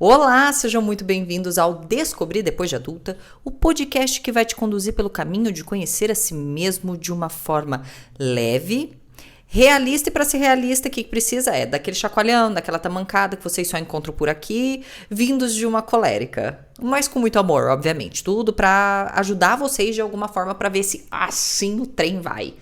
Olá, sejam muito bem-vindos ao Descobrir Depois de Adulta, o podcast que vai te conduzir pelo caminho de conhecer a si mesmo de uma forma leve, realista, e para ser realista, o que precisa é daquele chacoalhão, daquela tamancada que vocês só encontram por aqui, vindos de uma colérica. Mas com muito amor, obviamente, tudo para ajudar vocês de alguma forma para ver se assim o trem vai.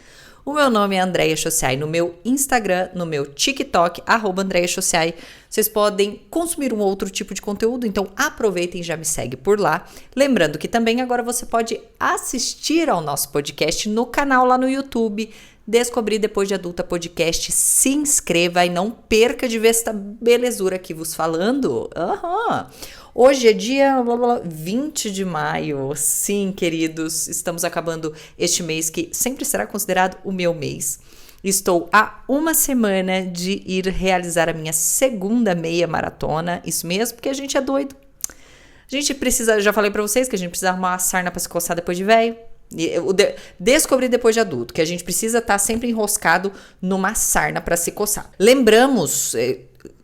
O meu nome é Andréia Chociai, no meu Instagram, no meu TikTok, @AndréiaChociai, vocês podem consumir um outro tipo de conteúdo, então aproveitem e já me segue por lá. Lembrando que também agora você pode assistir ao nosso podcast no canal lá no YouTube, Descobrir Depois de Adulta Podcast. Se inscreva e não perca de ver esta belezura aqui vos falando. Hoje é dia 20 de maio. Sim, queridos, estamos acabando este mês que sempre será considerado o meu mês. Estou há uma semana de ir realizar a minha segunda meia maratona. Isso mesmo, porque a gente é doido. A gente precisa, já falei pra vocês que a gente precisa arrumar uma sarna pra se coçar depois de velho. Descobrir depois de adulto, que a gente precisa estar sempre enroscado numa sarna pra se coçar. Lembramos...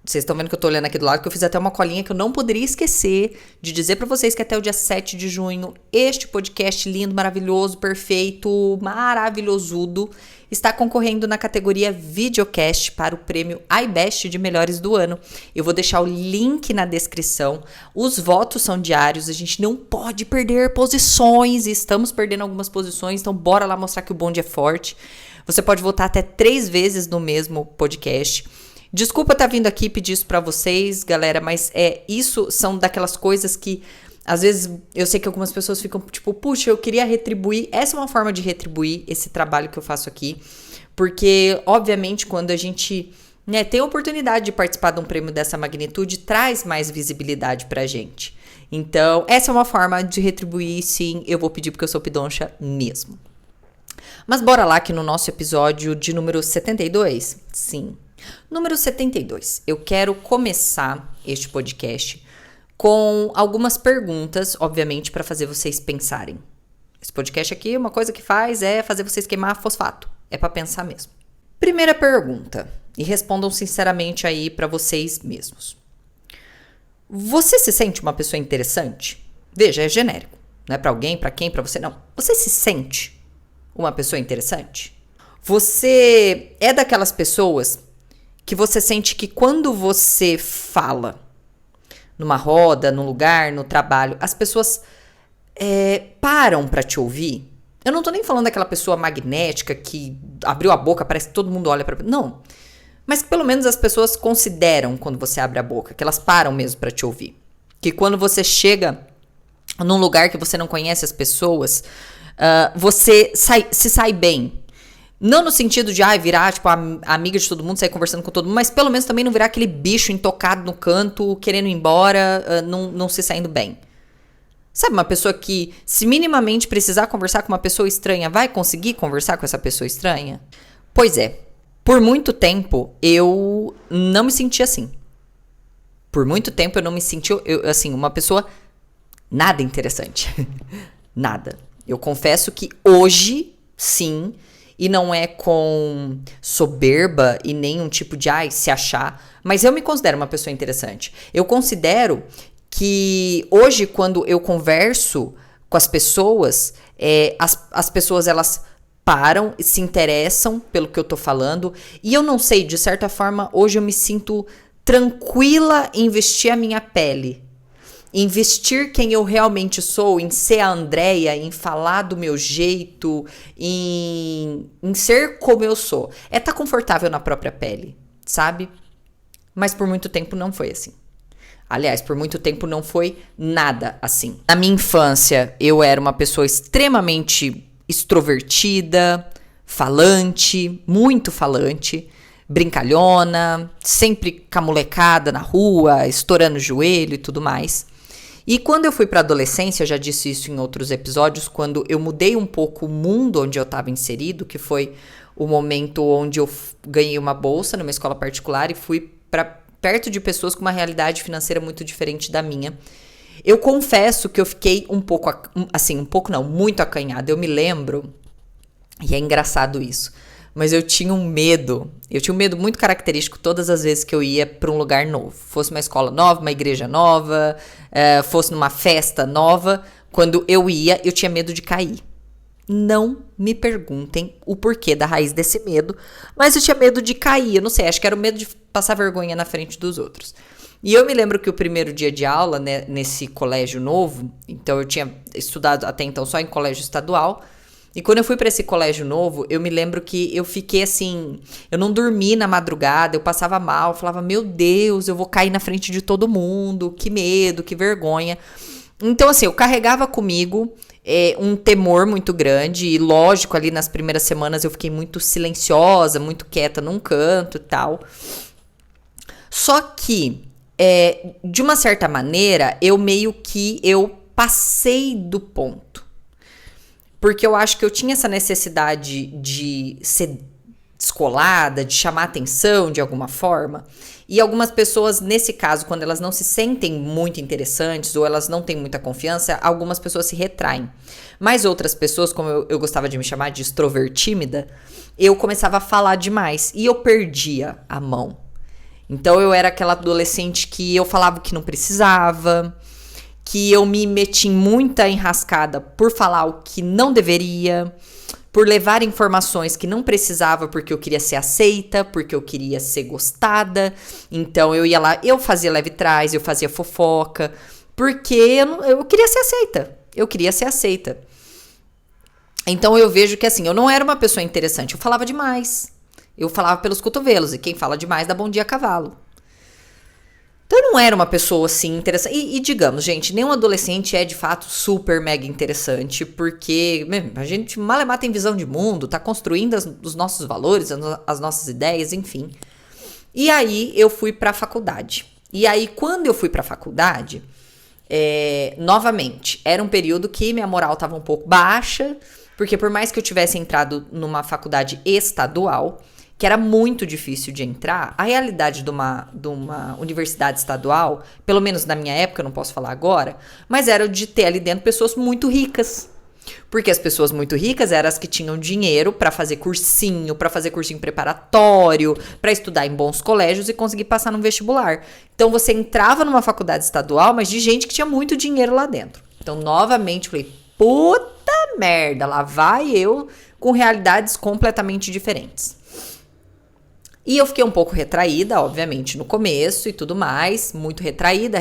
Vocês estão vendo que eu tô olhando aqui do lado, que eu fiz até uma colinha que eu não poderia esquecer de dizer pra vocês que até o dia 7 de junho, este podcast lindo, maravilhoso, perfeito, maravilhosudo, está concorrendo na categoria Videocast para o prêmio iBest de Melhores do Ano. Eu vou deixar o link na descrição. Os votos são diários, a gente não pode perder posições, estamos perdendo algumas posições, então bora lá mostrar que o bonde é forte. Você pode votar até 3 vezes no mesmo podcast. Desculpa estar vindo aqui pedir isso pra vocês, galera, mas isso são daquelas coisas que, às vezes, eu sei que algumas pessoas ficam tipo, puxa, eu queria retribuir. Essa é uma forma de retribuir esse trabalho que eu faço aqui, porque, obviamente, quando a gente tem a oportunidade de participar de um prêmio dessa magnitude, traz mais visibilidade pra gente. Então, essa é uma forma de retribuir, sim, eu vou pedir porque eu sou pidoncha mesmo. Mas bora lá que no nosso episódio de número 72, sim. Número 72, eu quero começar este podcast com algumas perguntas, obviamente, para fazer vocês pensarem. Esse podcast aqui, uma coisa que faz é fazer vocês queimar fosfato. É para pensar mesmo. Primeira pergunta, e respondam sinceramente aí para vocês mesmos. Você se sente uma pessoa interessante? Veja, é genérico. Não é para alguém, para quem, para você, não. Você se sente uma pessoa interessante? Você é daquelas pessoas que você sente que quando você fala numa roda, num lugar, no trabalho, as pessoas param pra te ouvir? Eu não tô nem falando daquela pessoa magnética que abriu a boca, parece que todo mundo olha pra... Não. Mas que pelo menos as pessoas consideram quando você abre a boca, que elas param mesmo pra te ouvir. Que quando você chega num lugar que você não conhece as pessoas, você se sai bem. Não no sentido de virar, tipo, a amiga de todo mundo, sair conversando com todo mundo, mas pelo menos também não virar aquele bicho intocado no canto, querendo ir embora, não se saindo bem. Sabe, uma pessoa que, se minimamente precisar conversar com uma pessoa estranha, vai conseguir conversar com essa pessoa estranha? Pois é, por muito tempo eu não me senti assim. Por muito tempo eu não me senti, assim, uma pessoa nada interessante. Nada. Eu confesso que hoje, sim... E não é com soberba e nem um tipo de, se achar. Mas eu me considero uma pessoa interessante. Eu considero que hoje, quando eu converso com as pessoas, as pessoas, elas param e se interessam pelo que eu tô falando. E eu não sei, de certa forma, hoje eu me sinto tranquila em vestir a minha pele. Investir quem eu realmente sou, em ser a Andréia, em falar do meu jeito, em ser como eu sou. É estar confortável na própria pele, sabe? Mas por muito tempo não foi assim. Aliás, por muito tempo não foi nada assim. Na minha infância, eu era uma pessoa extremamente extrovertida, falante, muito falante, brincalhona, sempre com a molecada na rua, estourando o joelho e tudo mais. E quando eu fui para a adolescência, eu já disse isso em outros episódios, quando eu mudei um pouco o mundo onde eu estava inserido, que foi o momento onde eu ganhei uma bolsa numa escola particular e fui para perto de pessoas com uma realidade financeira muito diferente da minha. Eu confesso que eu fiquei um pouco, assim, um pouco não, muito acanhada. Eu me lembro, e é engraçado isso, mas eu tinha um medo. Eu tinha um medo muito característico todas as vezes que eu ia para um lugar novo. Fosse uma escola nova, uma igreja nova, fosse numa festa nova. Quando eu ia, eu tinha medo de cair. Não me perguntem o porquê da raiz desse medo, mas eu tinha medo de cair. Eu não sei, acho que era o medo de passar vergonha na frente dos outros. E eu me lembro que o primeiro dia de aula, né, nesse colégio novo, então eu tinha estudado até então só em colégio estadual, e quando eu fui para esse colégio novo, eu me lembro que eu fiquei assim, eu não dormi na madrugada, eu passava mal, falava, meu Deus, eu vou cair na frente de todo mundo, que medo, que vergonha. Então assim, eu carregava comigo um temor muito grande, e lógico, ali nas primeiras semanas eu fiquei muito silenciosa, muito quieta num canto e tal. Só que, de uma certa maneira, eu passei do ponto. Porque eu acho que eu tinha essa necessidade de ser descolada, de chamar atenção de alguma forma. E algumas pessoas, nesse caso, quando elas não se sentem muito interessantes ou elas não têm muita confiança, algumas pessoas se retraem. Mas outras pessoas, como eu gostava de me chamar de extrovertímida, eu começava a falar demais e eu perdia a mão. Então eu era aquela adolescente que eu falava o que não precisava, que eu me meti em muita enrascada por falar o que não deveria, por levar informações que não precisava porque eu queria ser aceita, porque eu queria ser gostada. Então eu ia lá, eu fazia leve trás, eu fazia fofoca, porque eu queria ser aceita. Eu queria ser aceita. Então eu vejo que assim, eu não era uma pessoa interessante, eu falava demais. Eu falava pelos cotovelos, e quem fala demais dá bom dia a cavalo. Então eu não era uma pessoa assim interessante. E digamos, gente, nenhum adolescente é de fato super mega interessante, porque a gente malemar tem visão de mundo, tá construindo os nossos valores, as nossas ideias, enfim. E aí eu fui pra faculdade. E aí quando eu fui pra faculdade, novamente, era um período que minha moral tava um pouco baixa, porque por mais que eu tivesse entrado numa faculdade estadual, que era muito difícil de entrar, a realidade de uma universidade estadual, pelo menos na minha época, eu não posso falar agora, mas era de ter ali dentro pessoas muito ricas. Porque as pessoas muito ricas eram as que tinham dinheiro para fazer cursinho preparatório, para estudar em bons colégios e conseguir passar no vestibular. Então você entrava numa faculdade estadual, mas de gente que tinha muito dinheiro lá dentro. Então, novamente, falei, puta merda, lá vai eu com realidades completamente diferentes. E eu fiquei um pouco retraída, obviamente, no começo e tudo mais, muito retraída,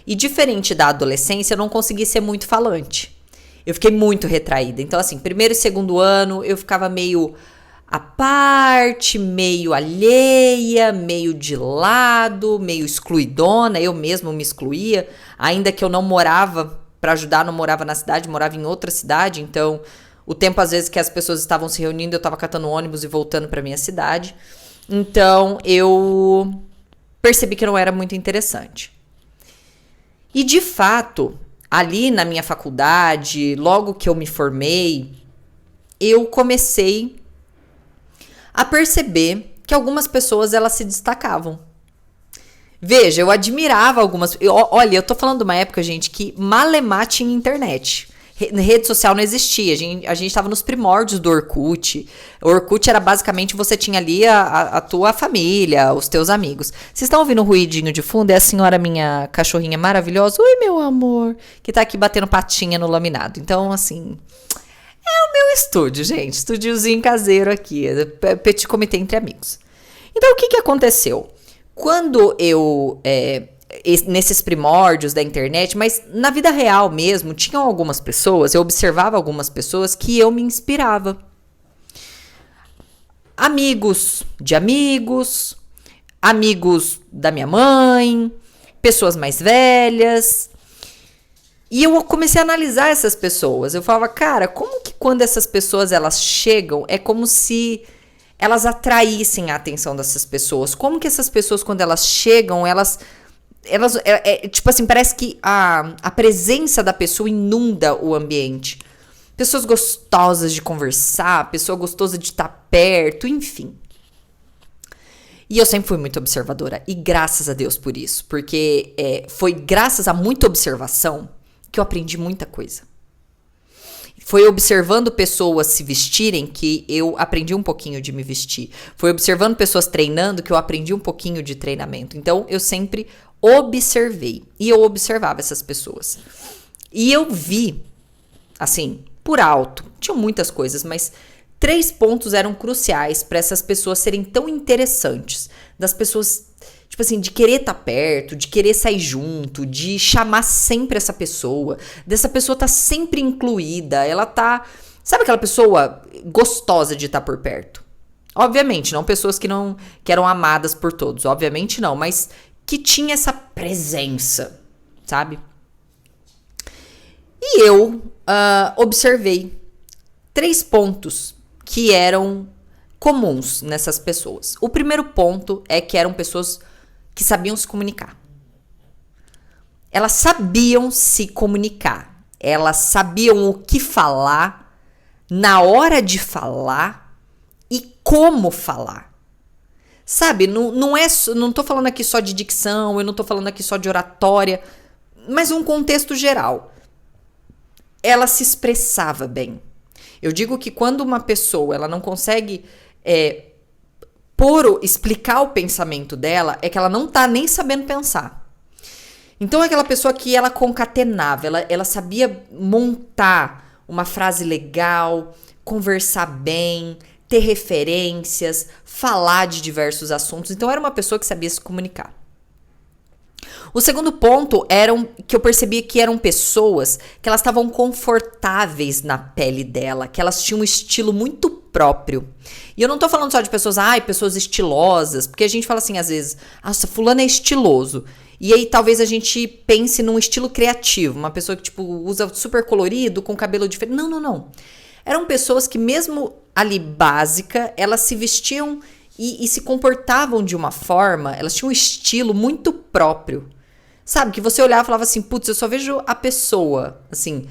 e diferente da adolescência, eu não consegui ser muito falante. Eu fiquei muito retraída. Então, assim, primeiro e segundo ano, eu ficava meio à parte, meio alheia, meio de lado, meio excluidona, eu mesma me excluía, ainda que eu não morava, para ajudar, não morava na cidade, morava em outra cidade, então o tempo às vezes que as pessoas estavam se reunindo, eu estava catando ônibus e voltando para minha cidade. Então, eu percebi que não era muito interessante. E, de fato, ali na minha faculdade, logo que eu me formei, eu comecei a perceber que algumas pessoas, elas se destacavam. Veja, eu admirava algumas... Olha, eu tô falando de uma época, gente, que malemar tinha internet. Rede social não existia, a gente tava nos primórdios do Orkut. O Orkut era basicamente, você tinha ali a tua família, os teus amigos. Vocês estão ouvindo um ruidinho de fundo? É a senhora, minha cachorrinha maravilhosa. Oi, meu amor. Que tá aqui batendo patinha no laminado. Então, assim, é o meu estúdio, gente. Estúdiozinho caseiro aqui. Petit comité entre amigos. Então, o que aconteceu? Quando eu... nesses primórdios da internet, mas na vida real mesmo, tinham algumas pessoas, eu observava algumas pessoas que eu me inspirava. Amigos de amigos, amigos da minha mãe, pessoas mais velhas. E eu comecei a analisar essas pessoas. Eu falava, cara, como que quando essas pessoas elas chegam, é como se elas atraíssem a atenção dessas pessoas? Como que essas pessoas, quando elas chegam, tipo assim, parece que a presença da pessoa inunda o ambiente. Pessoas gostosas de conversar, pessoa gostosa de estar perto, enfim. E eu sempre fui muito observadora, e graças a Deus por isso, porque foi graças a muita observação que eu aprendi muita coisa. Foi observando pessoas se vestirem que eu aprendi um pouquinho de me vestir. Foi observando pessoas treinando que eu aprendi um pouquinho de treinamento. Então, eu sempre observei. E eu observava essas pessoas. E eu vi, assim, por alto, tinham muitas coisas, mas 3 pontos eram cruciais para essas pessoas serem tão interessantes. Das pessoas, tipo assim, de querer estar perto, de querer sair junto, de chamar sempre essa pessoa, dessa pessoa tá sempre incluída, ela tá... Sabe aquela pessoa gostosa de estar por perto? Obviamente, não pessoas que eram amadas por todos, obviamente não, mas que tinha essa presença, sabe? E eu observei 3 pontos que eram comuns nessas pessoas. O primeiro ponto é que eram pessoas que sabiam se comunicar. Elas sabiam se comunicar. Elas sabiam o que falar, na hora de falar e como falar. Sabe, não tô falando aqui só de dicção, eu não tô falando aqui só de oratória, mas um contexto geral. Ela se expressava bem. Eu digo que quando uma pessoa ela não consegue explicar o pensamento dela, é que ela não tá nem sabendo pensar. Então, aquela pessoa que ela concatenava, ela sabia montar uma frase legal, conversar bem, ter referências, falar de diversos assuntos. Então, era uma pessoa que sabia se comunicar. O segundo ponto que eu percebia que eram pessoas que elas estavam confortáveis na pele dela, que elas tinham um estilo muito próprio. E eu não tô falando só de pessoas, pessoas estilosas, porque a gente fala assim às vezes, nossa, fulano é estiloso. E aí talvez a gente pense num estilo criativo, uma pessoa que tipo usa super colorido, com cabelo diferente. Não. Eram pessoas que mesmo ali básica, elas se vestiam e se comportavam de uma forma, elas tinham um estilo muito próprio. Sabe, que você olhava e falava assim, putz, eu só vejo a pessoa, assim,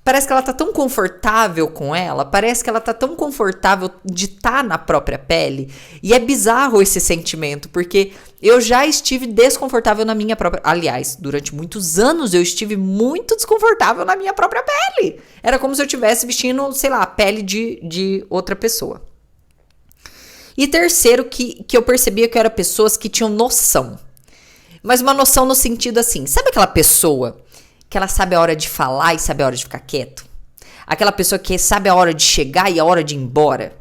parece que ela tá tão confortável com ela, parece que ela tá tão confortável de estar na própria pele, e é bizarro esse sentimento, porque eu já estive desconfortável na minha própria... Aliás, durante muitos anos eu estive muito desconfortável na minha própria pele. Era como se eu estivesse vestindo, sei lá, a pele de outra pessoa. E terceiro, que eu percebia que eram pessoas que tinham noção. Mas uma noção no sentido assim, sabe aquela pessoa que ela sabe a hora de falar e sabe a hora de ficar quieto? Aquela pessoa que sabe a hora de chegar e a hora de ir embora?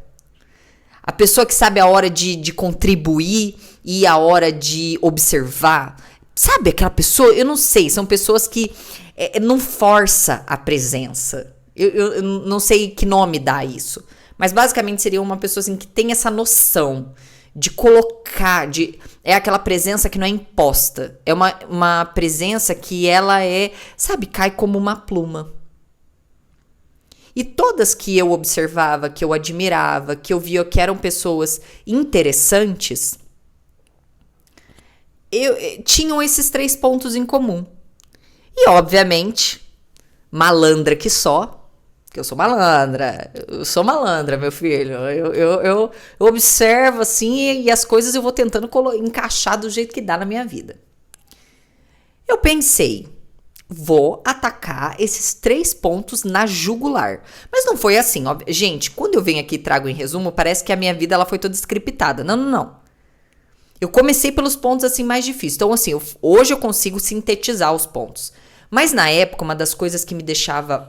A pessoa que sabe a hora de contribuir e a hora de observar? Sabe aquela pessoa? Eu não sei, são pessoas que não força a presença. Eu não sei que nome dá isso. Mas basicamente seria uma pessoa assim, que tem essa noção de colocar, é aquela presença que não é imposta. É uma presença que ela cai como uma pluma. E todas que eu observava, que eu admirava, que eu via que eram pessoas interessantes, tinham esses 3 pontos em comum. E, obviamente, malandra que só, que eu sou malandra, meu filho. Eu observo assim e as coisas eu vou tentando encaixar do jeito que dá na minha vida. Eu pensei, vou atacar esses 3 pontos na jugular. Mas não foi assim, ó. Gente, quando eu venho aqui e trago em resumo, parece que a minha vida ela foi toda scriptada. Não. Eu comecei pelos pontos assim mais difíceis. Então assim, hoje eu consigo sintetizar os pontos. Mas na época, uma das coisas que me deixava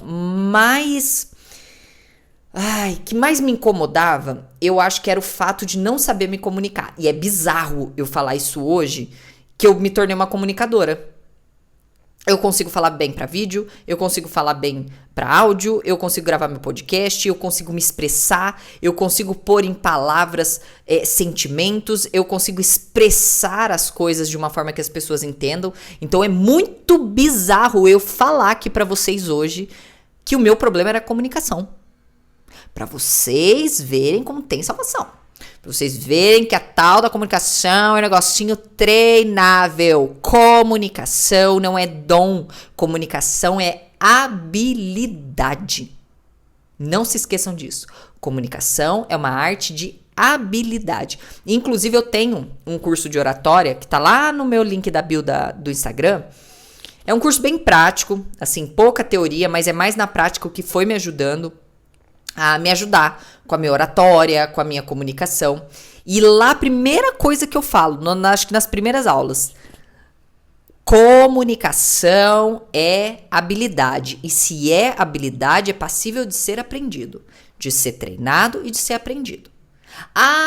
que mais me incomodava, eu acho que era o fato de não saber me comunicar. E é bizarro eu falar isso hoje, que eu me tornei uma comunicadora. Eu consigo falar bem para vídeo, eu consigo falar bem para áudio, eu consigo gravar meu podcast, eu consigo me expressar, eu consigo pôr em palavras sentimentos, eu consigo expressar as coisas de uma forma que as pessoas entendam. Então é muito bizarro eu falar aqui para vocês hoje que o meu problema era a comunicação. Para vocês verem como tem salvação. Pra vocês verem que a tal da comunicação é um negocinho treinável. Comunicação não é dom. Comunicação é habilidade. Não se esqueçam disso. Comunicação é uma arte de habilidade. Inclusive, eu tenho um curso de oratória que tá lá no meu link da bio do Instagram. É um curso bem prático, assim, pouca teoria, mas é mais na prática o que foi me ajudando a me ajudar com a minha oratória, com a minha comunicação. E lá, a primeira coisa que eu falo, acho que nas primeiras aulas, comunicação é habilidade. E se é habilidade, é passível de ser aprendido, de ser treinado e de ser aprendido.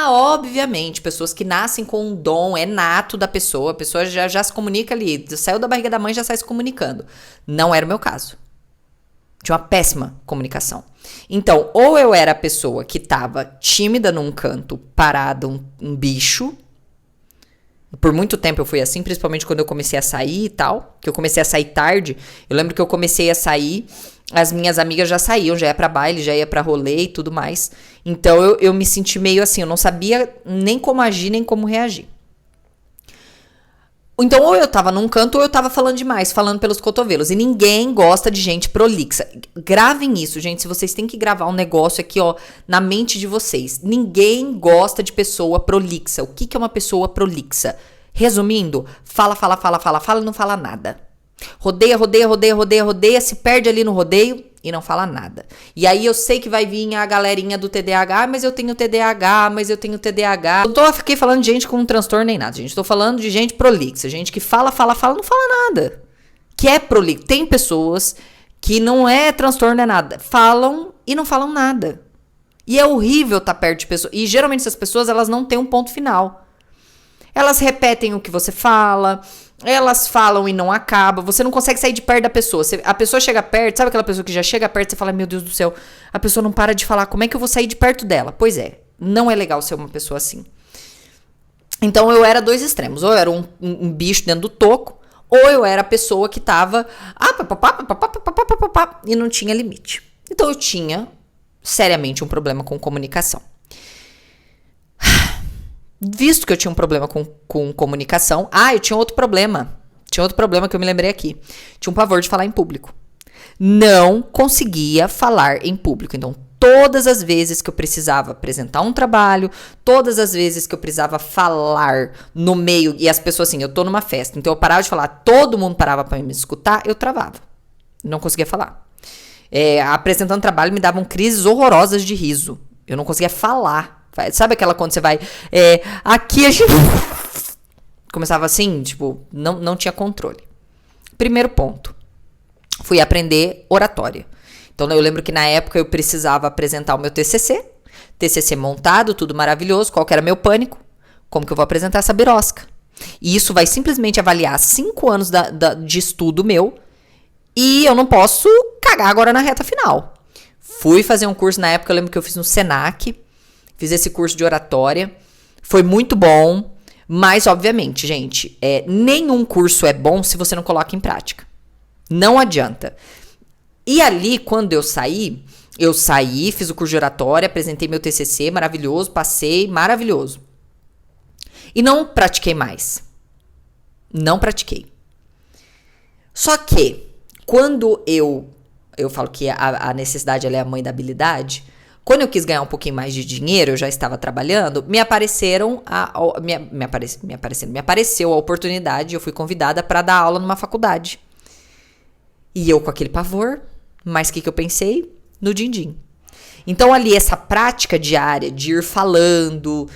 Obviamente, pessoas que nascem com um dom, é nato da pessoa, a pessoa já se comunica ali, saiu da barriga da mãe, já sai se comunicando. Não era o meu caso. Tinha uma péssima comunicação. Então, ou eu era a pessoa que estava tímida num canto, parada, um bicho. Por muito tempo eu fui assim, principalmente quando eu comecei a sair e tal, que eu comecei a sair tarde. Eu lembro que eu comecei a sair, as minhas amigas já saíam, já ia pra baile, já ia pra rolê e tudo mais. Então eu me senti meio assim, eu não sabia nem como agir, nem como reagir. Então ou eu tava num canto ou eu tava falando demais, falando pelos cotovelos. E ninguém gosta de gente prolixa. Gravem isso, gente, se vocês têm que gravar um negócio aqui, ó, na mente de vocês. Ninguém gosta de pessoa prolixa. O que é uma pessoa prolixa? Resumindo, fala e não fala nada. Rodeia, se perde ali no rodeio e não fala nada. E aí eu sei que vai vir a galerinha do TDAH, mas eu tenho TDAH. Eu não fiquei falando de gente com um transtorno nem nada, gente. Tô falando de gente prolixa, gente que fala, não fala nada. Que é prolixo. Tem pessoas que não é transtorno, é nada. Falam e não falam nada. E é horrível estar perto de pessoas. E geralmente essas pessoas, elas não têm um ponto final. Elas repetem o que você fala, elas falam e não acaba, você não consegue sair de perto da pessoa. A pessoa chega perto, sabe aquela pessoa que já chega perto e você fala, meu Deus do céu, a pessoa não para de falar, como é que eu vou sair de perto dela? Pois é, não é legal ser uma pessoa assim. Então eu era dois extremos, ou eu era um bicho dentro do toco, ou eu era a pessoa que tava e não tinha limite. Então eu tinha seriamente um problema com comunicação. Visto que eu tinha um problema com comunicação, eu tinha outro problema. Tinha outro problema que eu me lembrei aqui. Tinha um pavor de falar em público. Não conseguia falar em público. Então, todas as vezes que eu precisava apresentar um trabalho, todas as vezes que eu precisava falar no meio, e as pessoas assim, eu tô numa festa, então eu parava de falar, todo mundo parava pra me escutar, eu travava. Não conseguia falar. Apresentando trabalho, me davam crises horrorosas de riso. Eu não conseguia falar. Sabe aquela quando você vai... aqui a gente... Começava assim, tipo, não tinha controle. Primeiro ponto. Fui aprender oratória. Então, eu lembro que na época eu precisava apresentar o meu TCC. TCC montado, tudo maravilhoso. Qual que era meu pânico? Como que eu vou apresentar essa birosca? E isso vai simplesmente avaliar 5 anos de estudo meu. E eu não posso cagar agora na reta final. Fui fazer um curso na época, eu lembro que eu fiz no Senac. Fiz esse curso de oratória, foi muito bom, mas obviamente, gente, nenhum curso é bom se você não coloca em prática. Não adianta. E ali, quando eu saí, fiz o curso de oratória, apresentei meu TCC, maravilhoso, passei, maravilhoso. E não pratiquei mais. Não pratiquei. Só que, quando eu falo que a necessidade ela é a mãe da habilidade... Quando eu quis ganhar um pouquinho mais de dinheiro, eu já estava trabalhando, me apareceu a oportunidade, eu fui convidada para dar aula numa faculdade. E eu com aquele pavor, mas o que eu pensei? No din-din. Então ali essa prática diária de ir falando,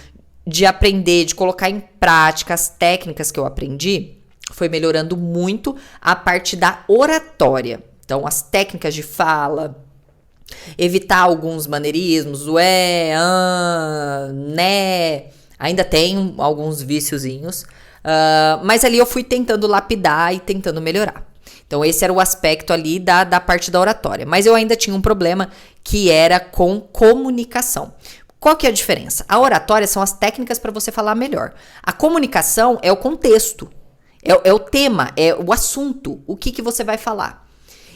de aprender, de colocar em prática as técnicas que eu aprendi, foi melhorando muito a parte da oratória. Então as técnicas de fala... Evitar alguns maneirismos, né, ainda tem alguns viciozinhos, mas ali eu fui tentando lapidar e tentando melhorar. Então esse era o aspecto ali da parte da oratória, mas eu ainda tinha um problema que era com comunicação. Qual que é a diferença? A oratória são as técnicas para você falar melhor. A comunicação é o contexto, é o tema, é o assunto, o que você vai falar.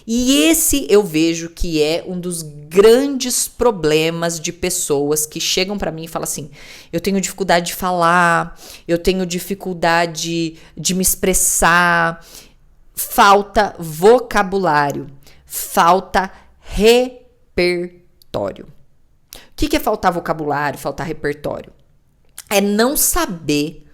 E esse eu vejo que é um dos grandes problemas de pessoas que chegam pra mim e falam assim, eu tenho dificuldade de falar, eu tenho dificuldade de me expressar, falta vocabulário, falta repertório. O que é faltar vocabulário, faltar repertório? É não saber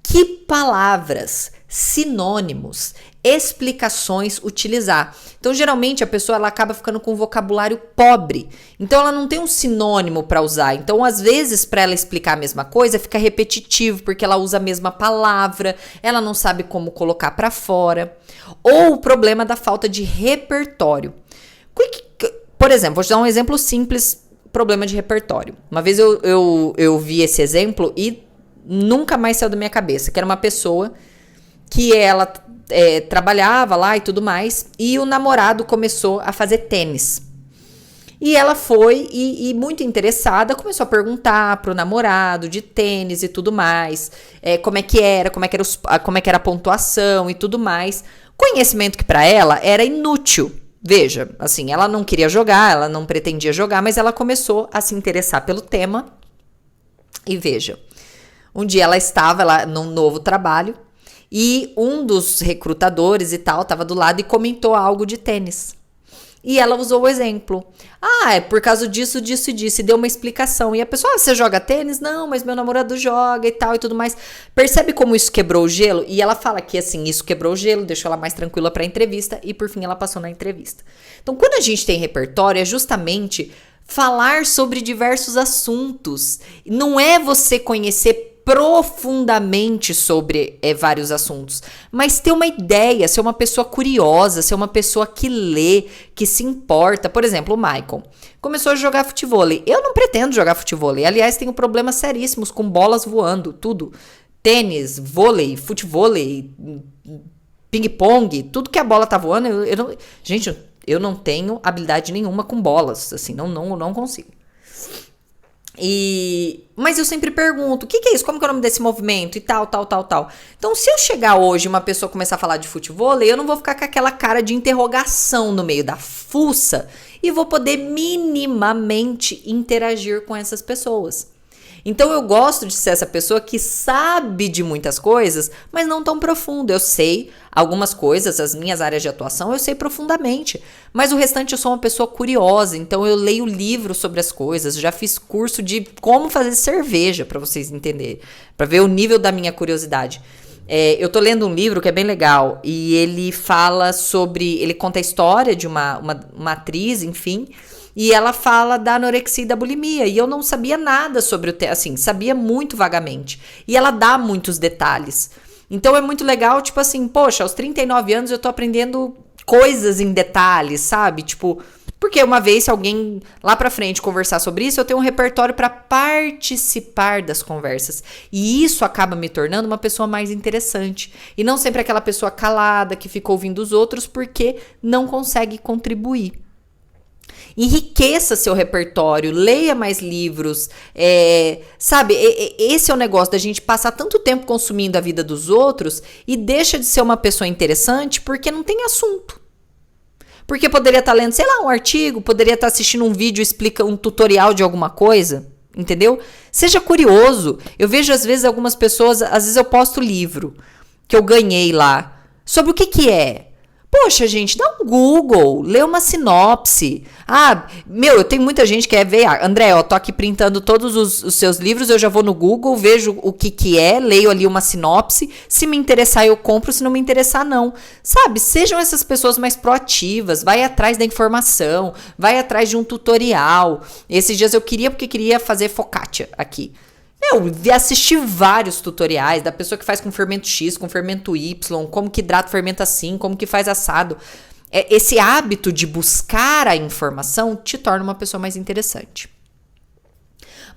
que palavras, sinônimos, explicações utilizar. Então, geralmente, a pessoa ela acaba ficando com um vocabulário pobre. Então, ela não tem um sinônimo para usar. Então, às vezes, para ela explicar a mesma coisa, fica repetitivo, porque ela usa a mesma palavra, ela não sabe como colocar para fora. Ou o problema da falta de repertório. Por exemplo, vou te dar um exemplo simples, problema de repertório. Uma vez eu vi esse exemplo e nunca mais saiu da minha cabeça, que era uma pessoa que ela trabalhava lá e tudo mais, e o namorado começou a fazer tênis. E ela foi, e muito interessada, começou a perguntar pro namorado de tênis e tudo mais, como é que era a pontuação e tudo mais. Conhecimento que para ela era inútil. Veja, assim, ela não queria jogar, ela não pretendia jogar, mas ela começou a se interessar pelo tema. E veja, um dia ela estava num novo trabalho e um dos recrutadores e tal estava do lado e comentou algo de tênis. E ela usou o exemplo. É por causa disso, disso e disso. E deu uma explicação. E a pessoa, você joga tênis? Não, mas meu namorado joga e tal e tudo mais. Percebe como isso quebrou o gelo? E ela fala que, assim, isso quebrou o gelo, deixou ela mais tranquila pra entrevista. E, por fim, ela passou na entrevista. Então, quando a gente tem repertório, é justamente falar sobre diversos assuntos. Não é você conhecer profundamente sobre vários assuntos, mas ter uma ideia, ser uma pessoa curiosa, ser uma pessoa que lê, que se importa. Por exemplo, o Michael começou a jogar futevôlei. Eu não pretendo jogar futevôlei, aliás, tenho problemas seríssimos com bolas voando, tudo. Tênis, vôlei, futevôlei, ping-pong, tudo que a bola tá voando, gente, eu não tenho habilidade nenhuma com bolas, assim, não consigo. Mas eu sempre pergunto, o que é isso? Como que é o nome desse movimento? E tal. Então, se eu chegar hoje e uma pessoa começar a falar de futevôlei, eu não vou ficar com aquela cara de interrogação no meio da fuça e vou poder minimamente interagir com essas pessoas. Então, eu gosto de ser essa pessoa que sabe de muitas coisas, mas não tão profundo. Eu sei algumas coisas, as minhas áreas de atuação, eu sei profundamente. Mas o restante eu sou uma pessoa curiosa, então eu leio livros sobre as coisas. Já fiz curso de como fazer cerveja, para vocês entenderem, para ver o nível da minha curiosidade. Eu tô lendo um livro que é bem legal, e ele fala sobre... Ele conta a história de uma atriz, enfim... E ela fala da anorexia e da bulimia. E eu não sabia nada sobre assim, sabia muito vagamente. E ela dá muitos detalhes. Então é muito legal, tipo assim, poxa, aos 39 anos eu tô aprendendo coisas em detalhes, sabe? Tipo, porque uma vez se alguém lá pra frente conversar sobre isso, eu tenho um repertório pra participar das conversas. E isso acaba me tornando uma pessoa mais interessante. E não sempre aquela pessoa calada que fica ouvindo os outros porque não consegue contribuir. Enriqueça seu repertório, leia mais livros, sabe? Esse é o negócio da gente passar tanto tempo consumindo a vida dos outros e deixa de ser uma pessoa interessante porque não tem assunto. Porque poderia estar lendo, sei lá, um artigo, poderia estar assistindo um vídeo, explica um tutorial de alguma coisa, entendeu? Seja curioso. Eu vejo às vezes algumas pessoas, às vezes eu posto livro que eu ganhei lá, sobre o que é. Poxa, gente, dá um Google, lê uma sinopse. Eu tenho muita gente que quer ver. André, eu tô aqui printando todos os seus livros, eu já vou no Google, vejo o que é, leio ali uma sinopse. Se me interessar, eu compro, se não me interessar, não. Sabe, sejam essas pessoas mais proativas, vai atrás da informação, vai atrás de um tutorial. Esses dias eu queria fazer focaccia aqui. Eu assisti vários tutoriais da pessoa que faz com fermento X, com fermento Y, como que hidrata o fermento assim, como que faz assado. Esse hábito de buscar a informação te torna uma pessoa mais interessante.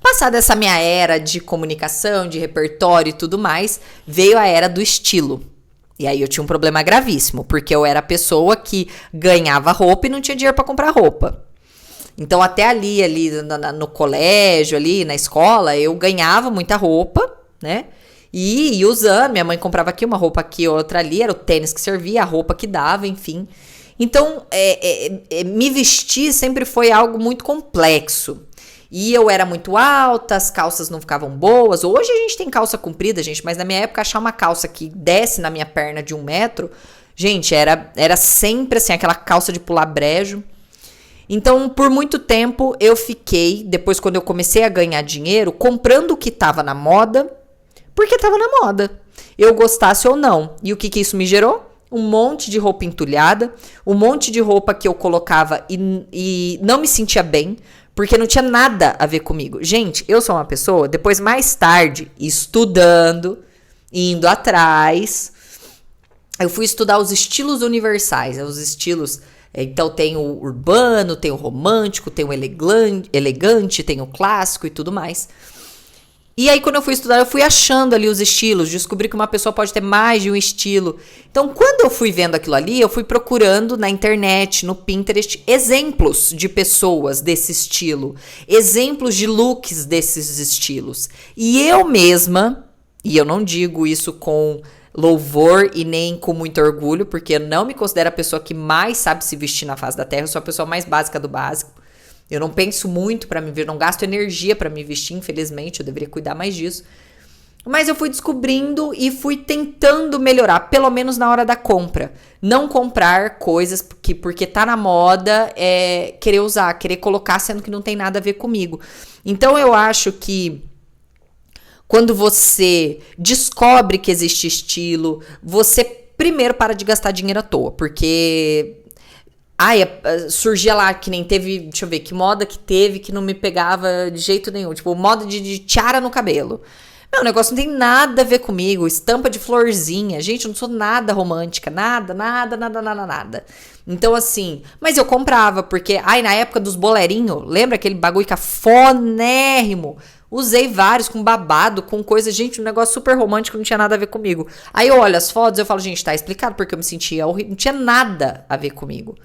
Passada essa minha era de comunicação, de repertório e tudo mais, veio a era do estilo. E aí eu tinha um problema gravíssimo, porque eu era a pessoa que ganhava roupa e não tinha dinheiro para comprar roupa. Então, até ali no colégio, ali na escola, eu ganhava muita roupa, né? E ia usando, minha mãe comprava aqui uma roupa aqui, outra ali, era o tênis que servia, a roupa que dava, enfim. Então, me vestir sempre foi algo muito complexo. E eu era muito alta, as calças não ficavam boas. Hoje a gente tem calça comprida, gente, mas na minha época achar uma calça que desce na minha perna de 1 metro, gente, era sempre assim, aquela calça de pular brejo. Então, por muito tempo, eu fiquei, depois quando eu comecei a ganhar dinheiro, comprando o que estava na moda, porque estava na moda. Eu gostasse ou não. E o que isso me gerou? um monte de roupa entulhada, um monte de roupa que eu colocava e não me sentia bem, porque não tinha nada a ver comigo. Gente, eu sou uma pessoa, depois mais tarde, estudando, indo atrás, eu fui estudar os estilos universais, os estilos. Então tem o urbano, tem o romântico, tem o elegante, tem o clássico e tudo mais. E aí quando eu fui estudar, eu fui achando ali os estilos, descobri que uma pessoa pode ter mais de um estilo. Então quando eu fui vendo aquilo ali, eu fui procurando na internet, no Pinterest, exemplos de pessoas desse estilo, exemplos de looks desses estilos. E eu mesma, e eu não digo isso com louvor e nem com muito orgulho, porque eu não me considero a pessoa que mais sabe se vestir na face da terra, eu sou a pessoa mais básica do básico. Eu não penso muito pra me ver, não gasto energia pra me vestir, infelizmente, eu deveria cuidar mais disso. Mas eu fui descobrindo e fui tentando melhorar, pelo menos na hora da compra. Não comprar coisas que porque tá na moda, querer usar, querer colocar, sendo que não tem nada a ver comigo. Então eu acho que quando você descobre que existe estilo, você primeiro para de gastar dinheiro à toa, porque surgia lá que nem teve, deixa eu ver, que moda que teve que não me pegava de jeito nenhum, tipo moda de tiara no cabelo. Meu, o negócio não tem nada a ver comigo, estampa de florzinha, gente, eu não sou nada romântica, nada. Então assim, mas eu comprava, porque, na época dos bolerinhos, lembra aquele bagulho cafonérrimo? Usei vários com babado, com coisa, gente, um negócio super romântico, não tinha nada a ver comigo. Aí eu olho as fotos, eu falo, gente, tá explicado porque eu me sentia horrível, não tinha nada a ver comigo.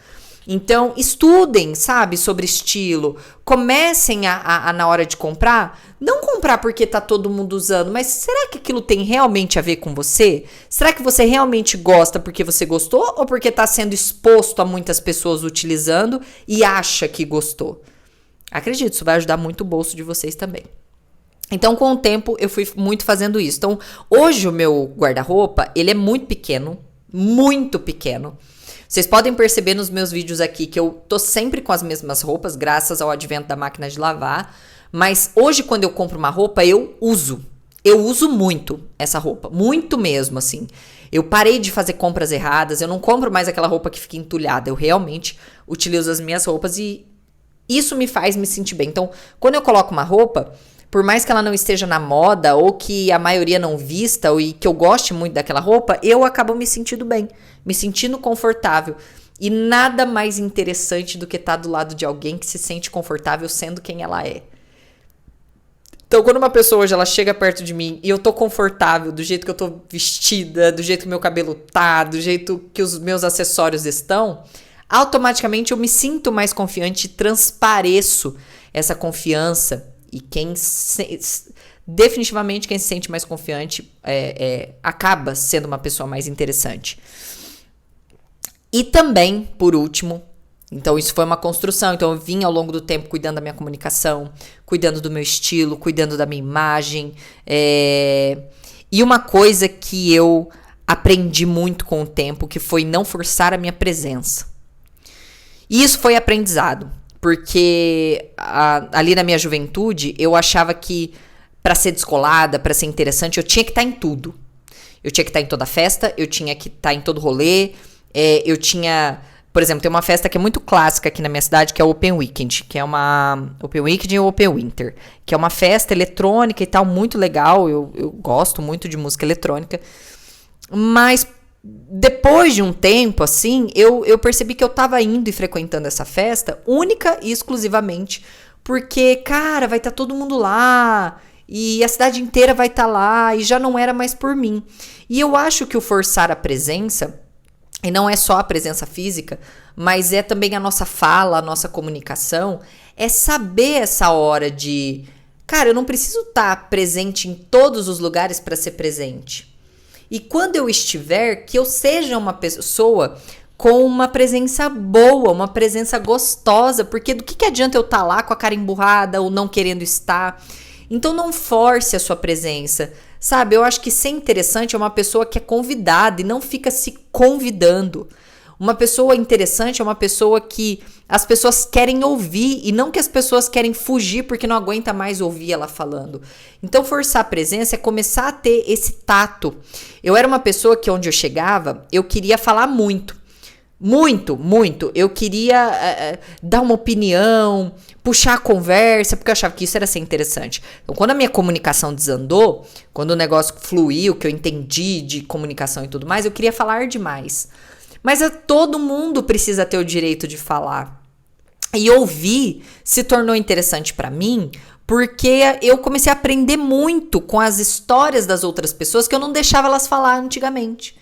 Então, estudem, sabe, sobre estilo. Comecem a na hora de comprar, não comprar porque tá todo mundo usando, mas será que aquilo tem realmente a ver com você? Será que você realmente gosta porque você gostou ou porque tá sendo exposto a muitas pessoas utilizando e acha que gostou? Acredito, isso vai ajudar muito o bolso de vocês também. Então, com o tempo, eu fui muito fazendo isso. Então, hoje o meu guarda-roupa, ele é muito pequeno. Vocês podem perceber nos meus vídeos aqui que eu tô sempre com as mesmas roupas, graças ao advento da máquina de lavar. Mas hoje, quando eu compro uma roupa, eu uso. Eu uso muito essa roupa. Muito mesmo, assim. Eu parei de fazer compras erradas. Eu não compro mais aquela roupa que fica entulhada. Eu realmente utilizo as minhas roupas e isso me faz me sentir bem. Então, quando eu coloco uma roupa, por mais que ela não esteja na moda ou que a maioria não vista ou que eu goste muito daquela roupa, eu acabo me sentindo bem, me sentindo confortável. E nada mais interessante do que estar do lado de alguém que se sente confortável sendo quem ela é. Então, quando uma pessoa hoje ela chega perto de mim e eu tô confortável do jeito que eu tô vestida, do jeito que meu cabelo tá, do jeito que os meus acessórios estão, automaticamente eu me sinto mais confiante e transpareço essa confiança. E definitivamente quem se sente mais confiante acaba sendo uma pessoa mais interessante. E também, por último, então isso foi uma construção, então eu vim ao longo do tempo cuidando da minha comunicação, cuidando do meu estilo, cuidando da minha imagem. E uma coisa que eu aprendi muito com o tempo, que foi não forçar a minha presença. E isso foi aprendizado. Porque ali na minha juventude, eu achava que para ser descolada, para ser interessante, eu tinha que estar em tudo. Eu tinha que estar em toda festa, eu tinha que estar em todo rolê. Eu tinha, por exemplo, tem uma festa que é muito clássica aqui na minha cidade, que é o Open Weekend, que é uma Open Weekend e Open Winter, que é uma festa eletrônica e tal, muito legal. Eu gosto muito de música eletrônica. Mas depois de um tempo, assim, eu percebi que eu tava indo e frequentando essa festa única e exclusivamente porque, cara, vai estar todo mundo lá e a cidade inteira vai estar lá e já não era mais por mim. E eu acho que o forçar a presença, e não é só a presença física, mas é também a nossa fala, a nossa comunicação, é saber essa hora de, cara, eu não preciso estar presente em todos os lugares para ser presente. E quando eu estiver, que eu seja uma pessoa com uma presença boa, uma presença gostosa, porque do que adianta eu estar lá com a cara emburrada ou não querendo estar? Então não force a sua presença, sabe? Eu acho que ser interessante é uma pessoa que é convidada e não fica se convidando. Uma pessoa interessante é uma pessoa que as pessoas querem ouvir e não que as pessoas querem fugir porque não aguenta mais ouvir ela falando. Então, forçar a presença é começar a ter esse tato. Eu era uma pessoa que onde eu chegava, eu queria falar muito. Muito, muito. Eu queria dar uma opinião, puxar a conversa, porque eu achava que isso era ser interessante. Então, quando a minha comunicação desandou, quando o negócio fluiu, que eu entendi de comunicação e tudo mais, eu queria falar demais. Mas todo mundo precisa ter o direito de falar. E ouvir se tornou interessante para mim, porque eu comecei a aprender muito com as histórias das outras pessoas que eu não deixava elas falar antigamente.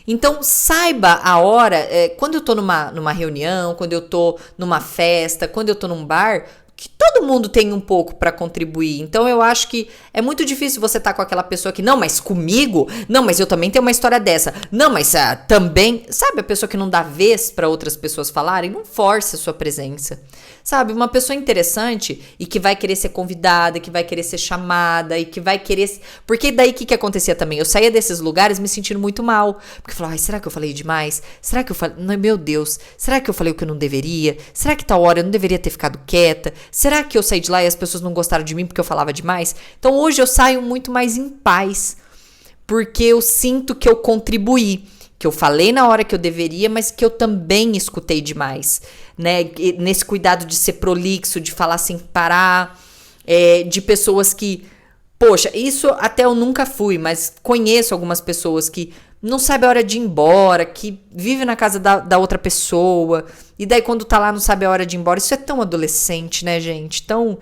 Então, saiba a hora, quando eu tô numa reunião, quando eu tô numa festa, quando eu tô num bar, que todo mundo tem um pouco para contribuir. Então, eu acho que é muito difícil você estar com aquela pessoa que, não, mas comigo? Não, mas eu também tenho uma história dessa. Não, mas também... Sabe a pessoa que não dá vez para outras pessoas falarem? Não force a sua presença. Sabe, uma pessoa interessante e que vai querer ser convidada, que vai querer ser chamada e que vai querer... Porque daí o que acontecia também? Eu saía desses lugares me sentindo muito mal. Porque eu falava, ai, será que eu falei demais? Será que eu falei... Não, meu Deus, será que eu falei o que eu não deveria? Será que tal hora eu não deveria ter ficado quieta? Será que eu saí de lá e as pessoas não gostaram de mim porque eu falava demais? Então hoje eu saio muito mais em paz. Porque eu sinto que eu contribuí. Que eu falei na hora que eu deveria, mas que eu também escutei demais, né? Nesse cuidado de ser prolixo, de falar sem parar, de pessoas que... Poxa, isso até eu nunca fui, mas conheço algumas pessoas que não sabem a hora de ir embora, que vivem na casa da outra pessoa, e daí quando tá lá não sabe a hora de ir embora. Isso é tão adolescente, né, gente? Então,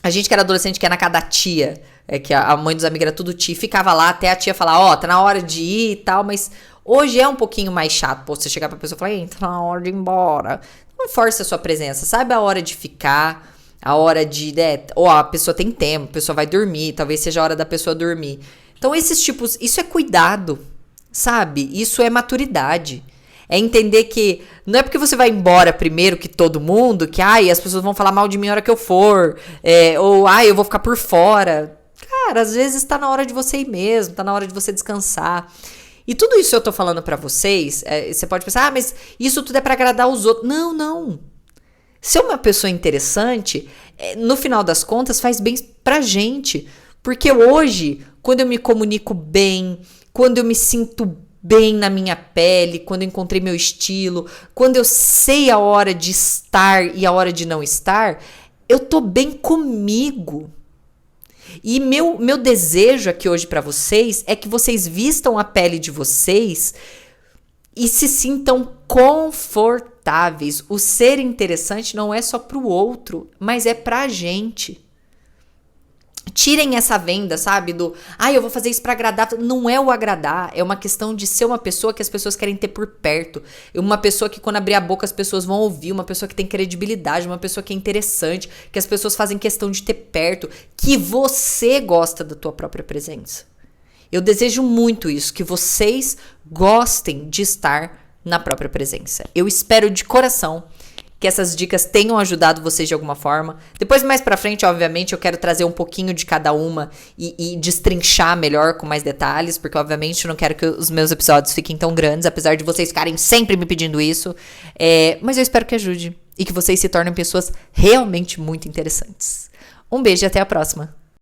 a gente que era adolescente, que é na casa da tia... que a mãe dos amigos era tudo tia, ficava lá até a tia falar, tá na hora de ir e tal, mas hoje é um pouquinho mais chato, você chegar pra pessoa e falar, tá na hora de ir embora. Não force a sua presença, sabe a hora de ficar, a hora de, a pessoa tem tempo, a pessoa vai dormir, talvez seja a hora da pessoa dormir. Então esses tipos, isso é cuidado, sabe? Isso é maturidade. É entender que não é porque você vai embora primeiro que todo mundo, que as pessoas vão falar mal de mim na hora que eu for, ou eu vou ficar por fora. Cara, às vezes tá na hora de você ir mesmo, tá na hora de você descansar. E tudo isso eu tô falando pra vocês, você pode pensar, mas isso tudo é pra agradar os outros. Não, não. Ser uma pessoa interessante, no final das contas, faz bem pra gente. Porque hoje, quando eu me comunico bem, quando eu me sinto bem na minha pele, quando eu encontrei meu estilo, quando eu sei a hora de estar e a hora de não estar, eu tô bem comigo. E meu desejo aqui hoje pra vocês é que vocês vistam a pele de vocês e se sintam confortáveis. O ser interessante não é só pro outro, mas é pra gente. Tirem essa venda, sabe? Eu vou fazer isso pra agradar. Não é o agradar, é uma questão de ser uma pessoa que as pessoas querem ter por perto. Uma pessoa que quando abrir a boca as pessoas vão ouvir. Uma pessoa que tem credibilidade, uma pessoa que é interessante, que as pessoas fazem questão de ter perto, que você gosta da tua própria presença. Eu desejo muito isso, que vocês gostem de estar na própria presença. Eu espero de coração que essas dicas tenham ajudado vocês de alguma forma. Depois, mais pra frente, obviamente, eu quero trazer um pouquinho de cada uma e destrinchar melhor com mais detalhes, porque, obviamente, eu não quero que os meus episódios fiquem tão grandes, apesar de vocês ficarem sempre me pedindo isso. Mas eu espero que ajude e que vocês se tornem pessoas realmente muito interessantes. Um beijo e até a próxima!